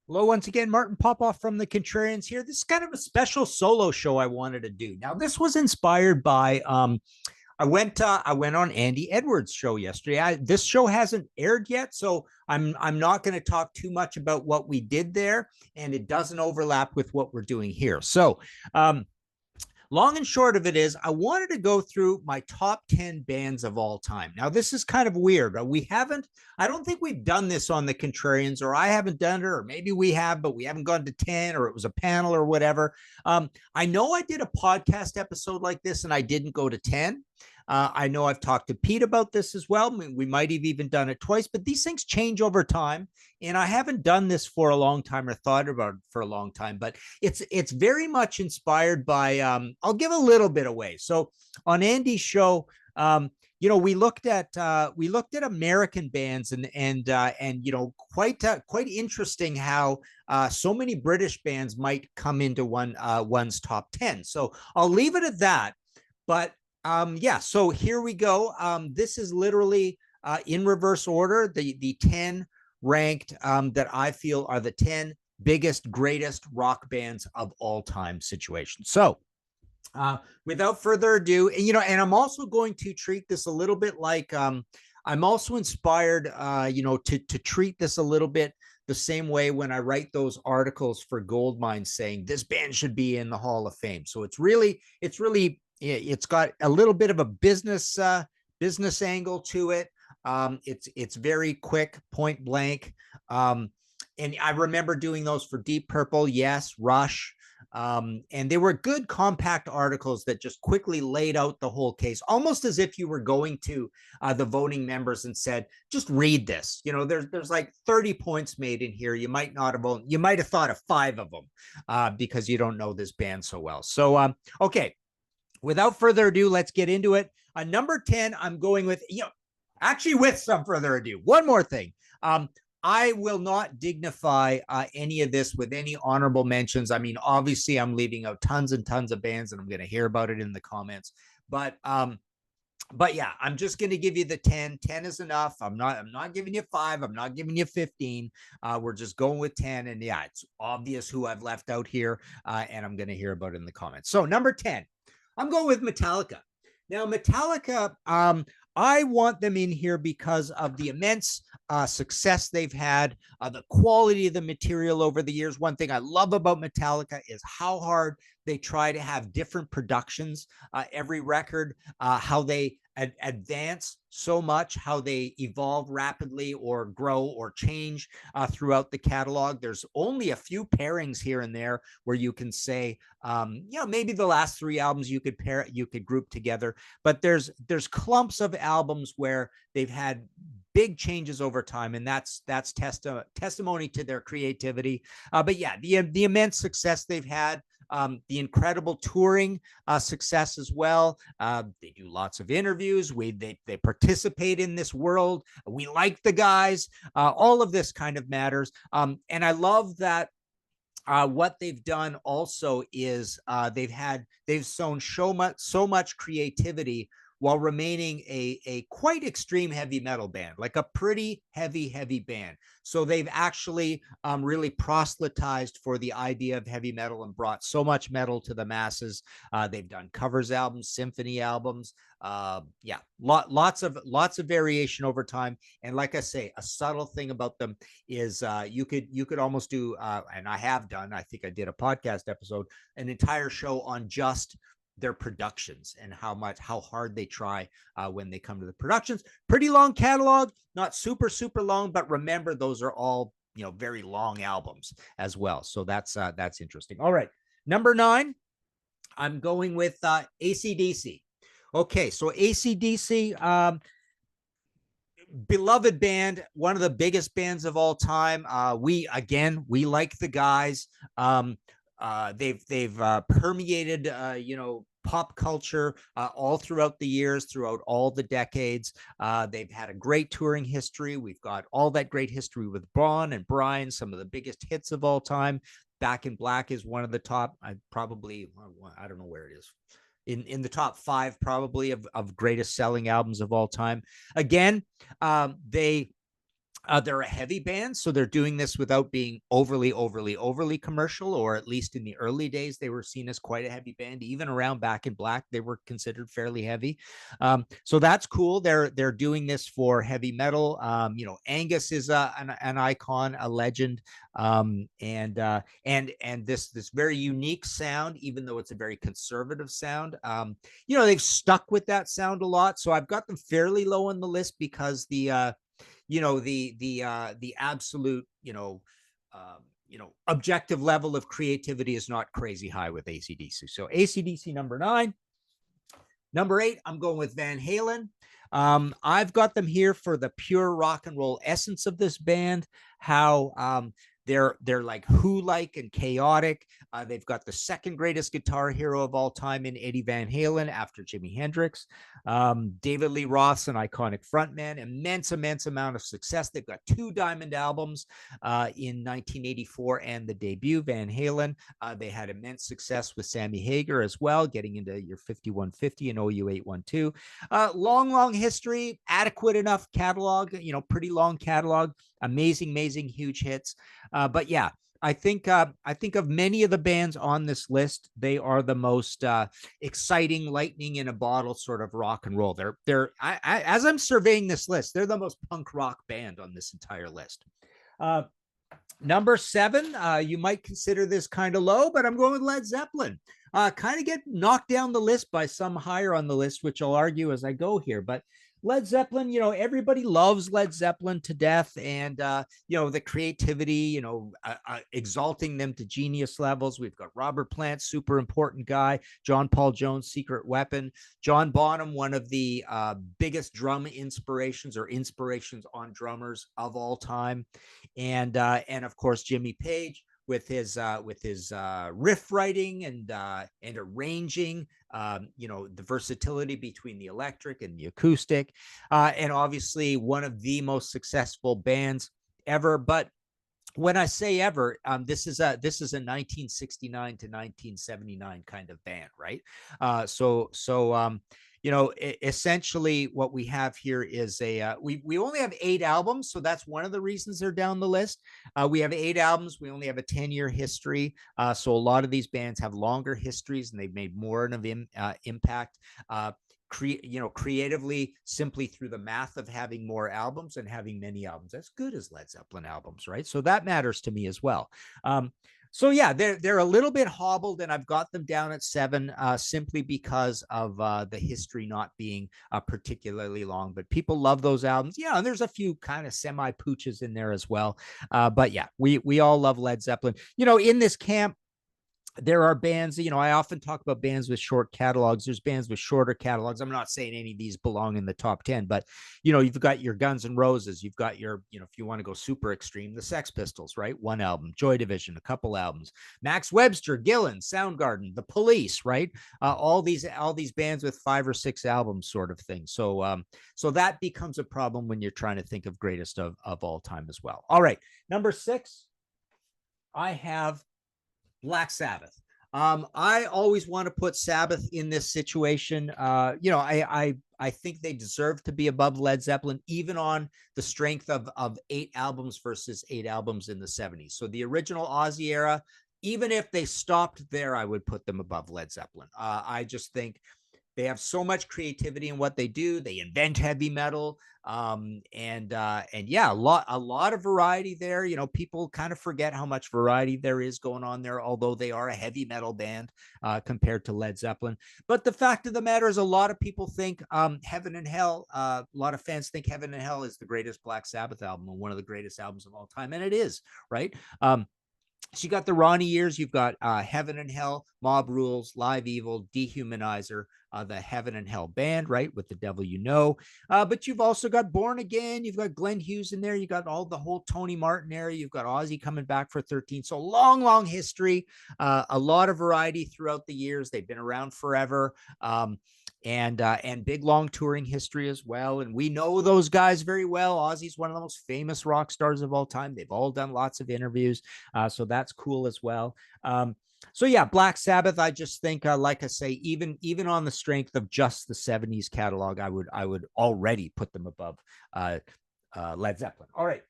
Hello, once again, Martin Popoff from the Contrarians here. This is kind of a special solo show I wanted to do. Now, this was inspired by I went on Andy Edwards' show yesterday. This show hasn't aired yet, so I'm not going to talk too much about what we did there, and it doesn't overlap with what we're doing here. So, long and short of it is, I wanted to go through my top 10 bands of all time. Now, this is kind of weird. I don't think we've done this on the Contrarians, or I haven't done it, or maybe we have, but we haven't gone to 10, or it was a panel or whatever. I know I did a podcast episode like this and I didn't go to 10. I know I've talked to Pete about this as well. I mean, we might have even done it twice, but these things change over time. And I haven't done this for a long time or thought about it for a long time, but it's very much inspired by, I'll give a little bit away. So on Andy's show, we looked at American bands and quite interesting how so many British bands might come into one's top 10. So I'll leave it at that. But so here we go. This is literally in reverse order, the 10 ranked that I feel are the 10 biggest, greatest rock bands of all time situation. So without further ado, and I'm also going to treat this a little bit like I'm also inspired, to treat this a little bit the same way when I write those articles for Goldmine saying this band should be in the Hall of Fame. So it's got a little bit of a business angle to it. It's very quick, point blank. And I remember doing those for Deep Purple, yes, Rush. And they were good compact articles that just quickly laid out the whole case, almost as if you were going to the voting members and said, just read this. There's like 30 points made in here. You might not have you might have thought of 5 of them because you don't know this band so well. So, okay. Without further ado, let's get into it. Number 10, I'm going with, actually with some further ado, one more thing. I will not dignify any of this with any honorable mentions. I mean, obviously, I'm leaving out tons and tons of bands, and I'm going to hear about it in the comments. But yeah, I'm just going to give you the 10. 10 is enough. I'm not giving you 5. I'm not giving you 15. We're just going with 10. And yeah, it's obvious who I've left out here, and I'm going to hear about it in the comments. So number 10. I'm going with Metallica. Now, Metallica, I want them in here because of the immense success they've had, the quality of the material over the years. One thing I love about Metallica is how hard they try to have different productions, every record, how they advance so much, how they evolve rapidly or grow or change throughout the catalog. There's only a few pairings here and there where you can say, maybe the last 3 albums you could group together, but there's clumps of albums where they've had big changes over time, and that's testimony to their creativity. But yeah, the immense success they've had. The incredible touring success as well. They do lots of interviews. They participate in this world. We like the guys. All of this kind of matters. And I love that what they've done also is they've shown so much creativity while remaining a quite extreme heavy metal band, like a pretty heavy band. So they've actually really proselytized for the idea of heavy metal and brought so much metal to the masses. They've done covers albums, symphony albums. Lots of variation over time. And like I say, a subtle thing about them is you could almost do, and I have done, I think I did a podcast episode, an entire show on just their productions and how hard they try when they come to the productions. Pretty long catalog, not super long, but remember those are all very long albums as well. So that's interesting. All right, number 9, I'm going with AC/DC. Okay, so AC/DC, beloved band, one of the biggest bands of all time. We like the guys. They've permeated pop culture all throughout the years, throughout all the decades. They've had a great touring history. We've got all that great history with Bon and Brian, some of the biggest hits of all time. Back in Black is one of the top, I don't know where it is, in the top 5 probably of greatest selling albums of all time. Again, they They're a heavy band, so they're doing this without being overly commercial, or at least in the early days, they were seen as quite a heavy band. Even around Back in Black, they were considered fairly heavy. So that's cool. They're doing this for heavy metal. Angus is an icon, a legend, and this very unique sound, even though it's a very conservative sound. They've stuck with that sound a lot, so I've got them fairly low on the list because the absolute objective level of creativity is not crazy high with AC/DC. So AC/DC number 9. Number 8, I'm going with Van Halen. I've got them here for the pure rock and roll essence of this band, how they're like Who-like and chaotic. They've got the second greatest guitar hero of all time in Eddie Van Halen after Jimi Hendrix. David Lee Roth's an iconic frontman, immense amount of success. They've got 2 diamond albums in 1984 and the debut, Van Halen. They had immense success with Sammy Hagar as well, getting into your 5150 and OU 812. Long history, adequate enough catalog, pretty long catalog, amazing, huge hits. But yeah, I think of many of the bands on this list, they are the most exciting, lightning in a bottle sort of rock and roll. As I'm surveying this list, they're the most punk rock band on this entire list. Number 7, you might consider this kind of low, but I'm going with Led Zeppelin. Kind of get knocked down the list by some higher on the list, which I'll argue as I go here. But Led Zeppelin, everybody loves Led Zeppelin to death, and the creativity, exalting them to genius levels. We've got Robert Plant, super important guy, John Paul Jones, Secret Weapon, John Bonham, one of the biggest drum inspirations on drummers of all time, and of course Jimmy Page with his riff writing and arranging, the versatility between the electric and the acoustic, and obviously one of the most successful bands ever. But when I say ever, this is a 1969 to 1979 kind of band, right? Essentially what we have here is we only have 8 albums, so that's one of the reasons they're down the list. We have 8 albums. We only have a 10-year history, so a lot of these bands have longer histories and they've made more of an impact. Creatively, simply through the math of having more albums and having many albums as good as Led Zeppelin albums, right? So that matters to me as well. So yeah, they're a little bit hobbled, and I've got them down at 7 simply because of the history not being particularly long. But people love those albums. Yeah, and there's a few kind of semi-pooches in there as well. But yeah, we all love Led Zeppelin. In this camp, there are bands, I often talk about bands with short catalogs. There's bands with shorter catalogs. I'm not saying any of these belong in the top 10, but, you've got your Guns N' Roses. You've got your, if you want to go super extreme, the Sex Pistols, right? 1 album. Joy Division, a couple albums. Max Webster, Gillan, Soundgarden, The Police, right? All these bands with 5 or 6 albums sort of thing. So that becomes a problem when you're trying to think of greatest of all time as well. All right. Number 6, I have Black Sabbath. I always want to put Sabbath in this situation. I think they deserve to be above Led Zeppelin, even on the strength of 8 albums versus 8 albums in the 70s. So the original Ozzy era, even if they stopped there, I would put them above Led Zeppelin. I just think they have so much creativity in what they do. They invent heavy metal. And yeah, a lot of variety there. People kind of forget how much variety there is going on there, although they are a heavy metal band compared to Led Zeppelin. But the fact of the matter is, a lot of people think Heaven and Hell, a lot of fans think Heaven and Hell is the greatest Black Sabbath album and one of the greatest albums of all time. And it is, right? So you got the Ronnie years, you've got Heaven and Hell, Mob Rules, Live Evil, Dehumanizer, the Heaven and Hell band, right, with The Devil You Know. But you've also got Born Again, you've got Glenn Hughes in there, you got the whole Tony Martin era, you've got Ozzy coming back for 13. So long history, a lot of variety throughout the years. They've been around forever. And big long touring history as well. And we know those guys very well. Ozzy's one of the most famous rock stars of all time. They've all done lots of interviews. So that's cool as well. So yeah, Black Sabbath, I just think, like I say, even on the strength of just the 70s catalog, I would already put them above Led Zeppelin. All right.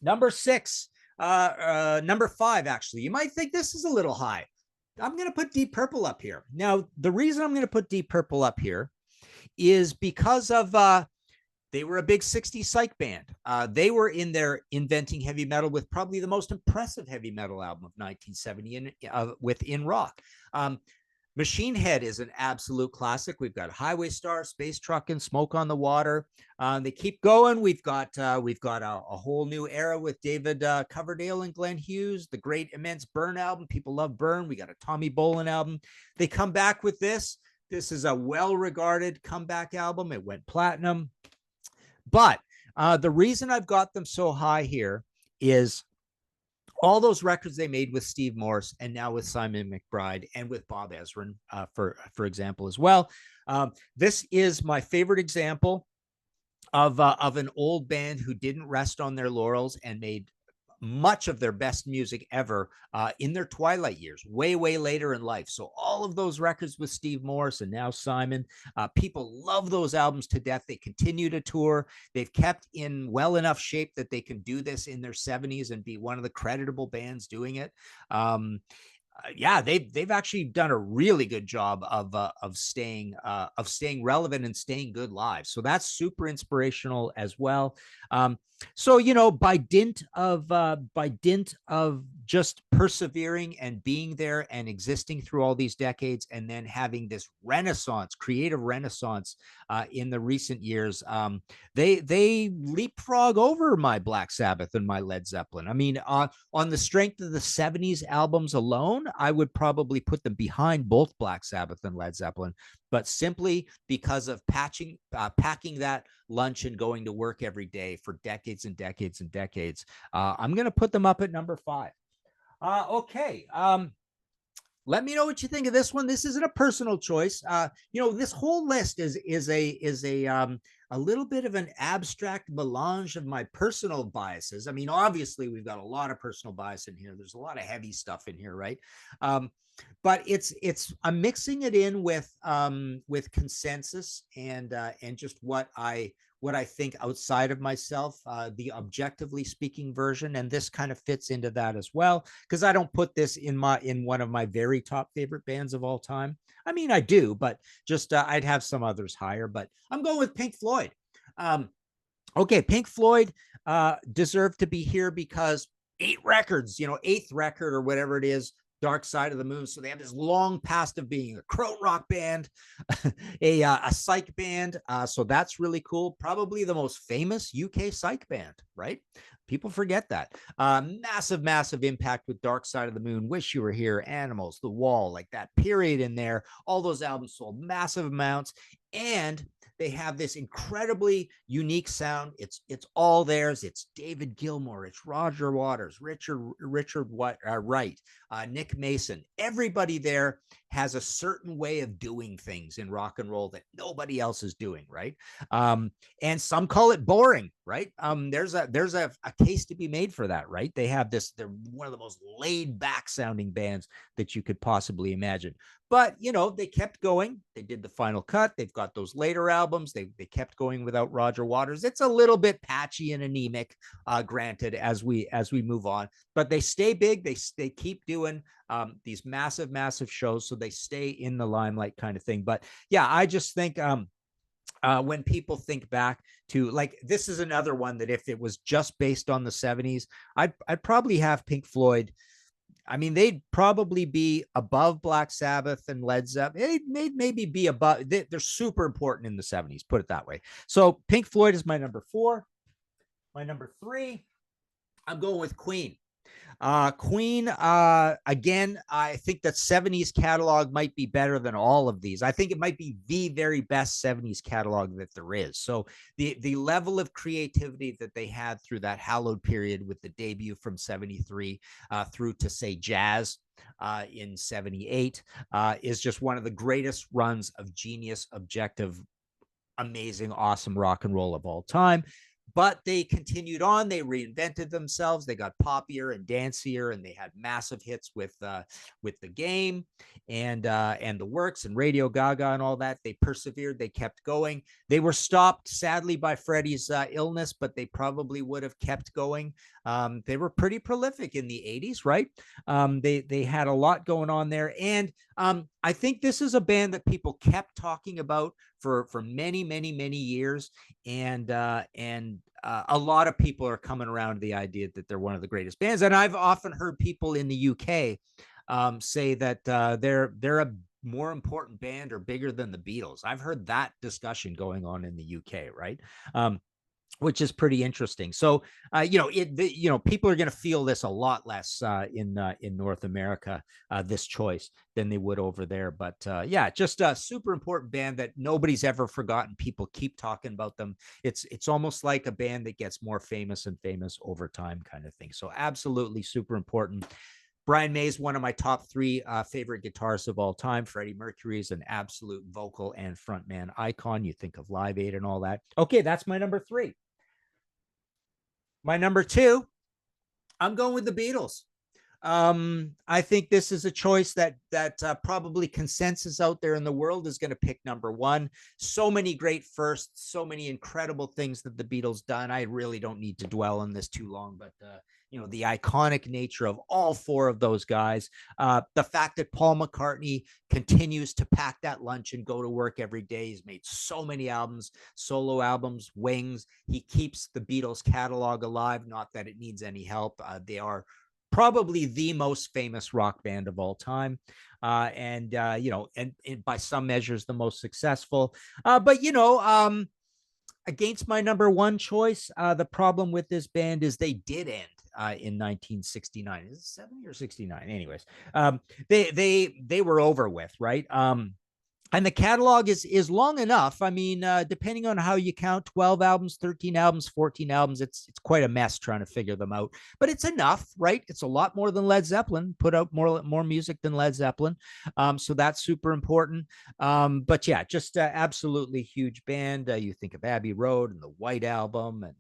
Number 6, number 5, actually. You might think this is a little high. I'm going to put Deep Purple up here. Now, the reason I'm going to put Deep Purple up here is because of they were a big 60s psych band. They were in there inventing heavy metal with probably the most impressive heavy metal album of 1970 within rock. Machine Head is an absolute classic. We've got Highway Star, Space Truckin', Smoke on the Water. They keep going. We've got a whole new era with David Coverdale and Glenn Hughes, the great Immense Burn album. People love Burn. We got a Tommy Bolin album. They come back with this. This is a well-regarded comeback album. It went platinum. But the reason I've got them so high here is all those records they made with Steve Morse and now with Simon McBride and with Bob Ezrin, for example, as well. This is my favorite example of an old band who didn't rest on their laurels and made much of their best music ever in their twilight years, way later in life. So all of those records with Steve Morse and now Simon, people love those albums to death. They continue to tour. They've kept in well enough shape that they can do this in their 70s and be one of the creditable bands doing it. Yeah, they've actually done a really good job of staying relevant and staying good live. So that's super inspirational as well. So, you know, by dint of just persevering and being there and existing through all these decades, and then having this renaissance, creative renaissance in the recent years, they leapfrog over my Black Sabbath and my Led Zeppelin. I mean, on the strength of the 70s albums alone, I would probably put them behind both Black Sabbath and Led Zeppelin, but simply because of packing that lunch and going to work every day for decades and decades and decades, I'm going to put them up at number 5. Okay. Let me know what you think of this one. This isn't a personal choice. You know, this whole list is a little bit of an abstract melange of my personal biases. I mean, obviously, we've got a lot of personal bias in here. There's a lot of heavy stuff in here, right? But I'm mixing it in with consensus and just what I think outside of myself, the objectively speaking version, and this kind of fits into that as well, because I don't put this in one of my very top favorite bands of all time. I mean, I do, but just I'd have some others higher, but I'm going with Pink Floyd. Okay, Pink Floyd deserve to be here because 8 records, you know, 8th record or whatever it is, Dark Side of the Moon. So they have this long past of being a krautrock band, a psych band. So that's really cool. Probably the most famous UK psych band, right? People forget that. Massive impact with Dark Side of the Moon, Wish You Were Here, Animals, The Wall, like that period in there. All those albums sold massive amounts, and they have this incredibly unique sound. It's all theirs. It's David Gilmour. It's Roger Waters, Richard Wright, Nick Mason. Everybody there has a certain way of doing things in rock and roll that nobody else is doing, right? And some call it boring, right? There's a case to be made for that, right? They're one of the most laid back sounding bands that you could possibly imagine. But, you know, they kept going. They did the final cut. They've got those later albums. They kept going without Roger Waters. It's a little bit patchy and anemic, granted, as we move on. But they stay big. They keep doing these massive shows, so they stay in the limelight kind of thing. But yeah, I just think when people think back to, like, this is another one that if it was just based on the 70s, I'd probably have Pink Floyd. I mean, they'd probably be above Black Sabbath and Led Zeppelin. They'd maybe be above. They're super important in the 70s, put it that way. So Pink Floyd is my number 4. My number 3, I'm going with Queen. Queen, again, I think that 70s catalog might be better than all of these. I think it might be the very best 70s catalog that there is. So the level of creativity that they had through that hallowed period with the debut from 73 through to, say, Jazz in 78 is just one of the greatest runs of genius, objective, amazing, awesome rock and roll of all time. But they continued on. They reinvented themselves. They got poppier and dancier, and they had massive hits with The Game and The Works and Radio Gaga and all that. They persevered. They kept going. They were stopped, sadly, by Freddie's illness, but they probably would have kept going They were pretty prolific in the 80s, right? They had a lot going on there. And I think this is a band that people kept talking about for many, many, many years. And a lot of people are coming around to the idea that they're one of the greatest bands. And I've often heard people in the UK say that they're a more important band or bigger than the Beatles. I've heard that discussion going on in the UK, right? Which is pretty interesting. So, people are going to feel this a lot less in North America, this choice, than they would over there. But just a super important band that nobody's ever forgotten. People keep talking about them. It's almost like a band that gets more famous and famous over time, kind of thing. So, absolutely super important. Brian May is one of my top 3 favorite guitarists of all time. Freddie Mercury is an absolute vocal and frontman icon. You think of Live Aid and all that. Okay, that's my number 3. My number 2, I'm going with the Beatles. I think this is a choice that probably consensus out there in the world is going to pick number 1. So many great firsts, so many incredible things that the Beatles done. I really don't need to dwell on this too long, but the iconic nature of all 4 of those guys, the fact that Paul McCartney continues to pack that lunch and go to work every day. He's made so many albums, solo albums, Wings. He keeps the Beatles catalog alive. Not that it needs any help. They are probably the most famous rock band of all time. And by some measures, the most successful. Against my number 1 choice, the problem with this band is they did end in 1969. Is it 70 or 69? Anyways, they were over with, right? And the catalog is long enough. I mean, depending on how you count, 12 albums, 13 albums, 14 albums, it's quite a mess trying to figure them out. But it's enough, right? It's a lot more than Led Zeppelin, put out more music than Led Zeppelin. So that's super important. But yeah, just absolutely huge band. You think of Abbey Road and the White Album and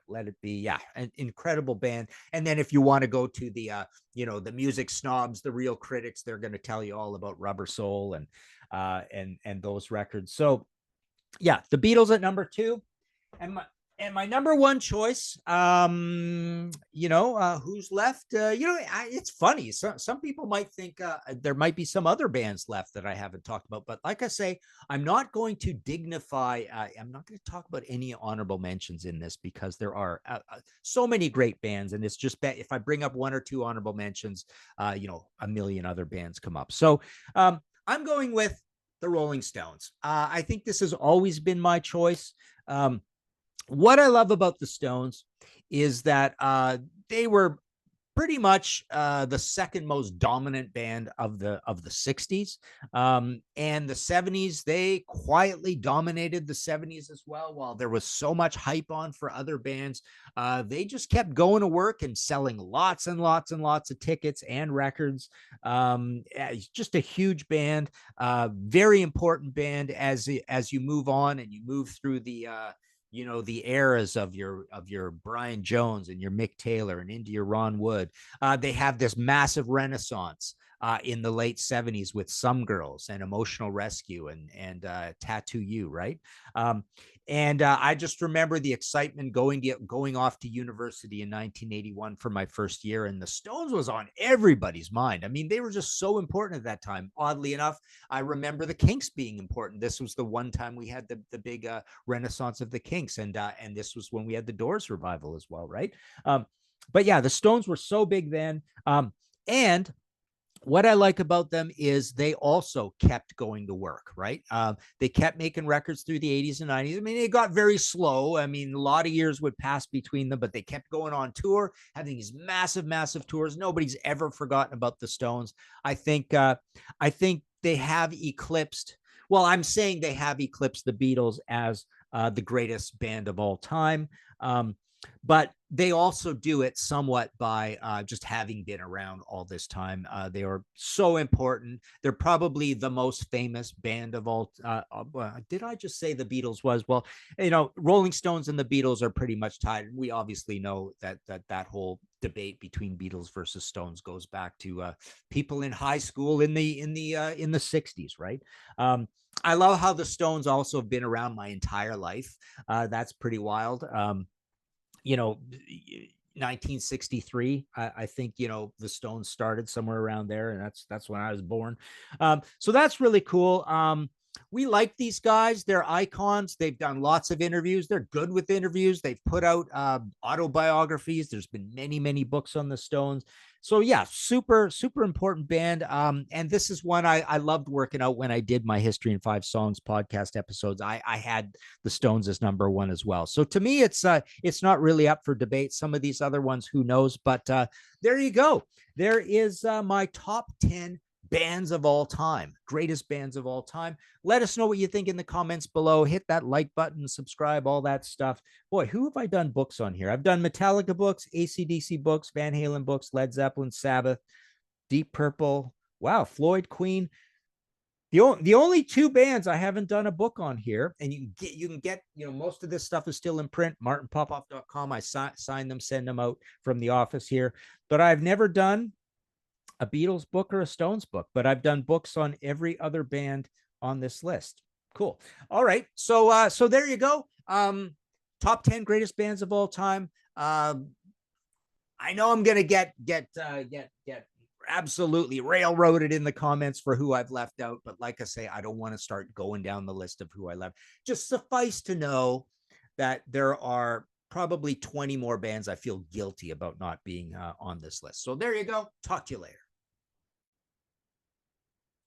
Let It Be. Yeah, an incredible band. And then if you want to go to the, the music snobs, the real critics, they're going to tell you all about Rubber Soul and those records. So yeah, the Beatles at number 2, and my number 1 choice, who's left? It's funny. Some people might think there might be some other bands left that I haven't talked about, but like I say, I'm not going to dignify. I'm not going to talk about any honorable mentions in this because there are so many great bands, and it's just if I bring up 1 or 2 honorable mentions, a million other bands come up. So I'm going with the Rolling Stones. I think this has always been my choice. What I love about the Stones is that they were pretty much the second most dominant band of the 60s. And the 70s, they quietly dominated the 70s as well. While there was so much hype on for other bands, they just kept going to work and selling lots and lots and lots of tickets and records. Just a huge band, very important band as you move on and you move through the the eras of your Brian Jones and your Mick Taylor and into your Ron Wood. They have this massive renaissance in the late 70s with Some Girls and Emotional Rescue and Tattoo You, right? I just remember the excitement going off to university in 1981 for my first year, and the Stones was on everybody's mind. I mean, they were just so important at that time. Oddly enough, I remember the Kinks being important. This was the one time we had the big renaissance of the Kinks, and this was when we had the Doors revival as well, right? But yeah, the Stones were so big then, and what I like about them is they also kept going to work, right? They kept making records through the 80s and 90s. I mean, it got very slow. I mean, a lot of years would pass between them, but they kept going on tour, having these massive, massive tours. Nobody's ever forgotten about the Stones. I think they have eclipsed. Well, I'm saying they have eclipsed the Beatles as the greatest band of all time. But they also do it somewhat by just having been around all this time. They are so important. They're probably the most famous band of all. Did I just say the Beatles was? Well, Rolling Stones and the Beatles are pretty much tied. We obviously know that whole debate between Beatles versus Stones goes back to people in high school in the 60s, right? I love how the Stones also have been around my entire life. That's pretty wild. 1963. I think, you know, the Stones started somewhere around there, and that's when I was born. So that's really cool. We like these guys. They're icons. They've done lots of interviews. They're good with interviews. They've put out autobiographies. There's been many books on the Stones. So yeah, super important band. And this is one I loved working out when I did my History in 5 Songs podcast episodes. I had the Stones as number 1 as well. So to me, it's not really up for debate. Some of these other ones, who knows? But there you go. There is my top 10 bands of all time, greatest bands of all time. Let us know what you think in the comments below. Hit that like button, subscribe, all that stuff. Boy, who have I done books on here? I've done Metallica books, AC/DC books, Van Halen books, Led Zeppelin, Sabbath, Deep Purple. Wow, Floyd, Queen. The only 2 bands I haven't done a book on here, and you can get, you know, most of this stuff is still in print, martinpopoff.com. I sign them, send them out from the office here, but I've never done a Beatles book or a Stones book, but I've done books on every other band on this list. Cool. All right. So there you go. Top 10 greatest bands of all time. I know I'm going to get absolutely railroaded in the comments for who I've left out, but like I say, I don't want to start going down the list of who I left. Just suffice to know that there are probably 20 more bands I feel guilty about not being on this list. So there you go. Talk to you later.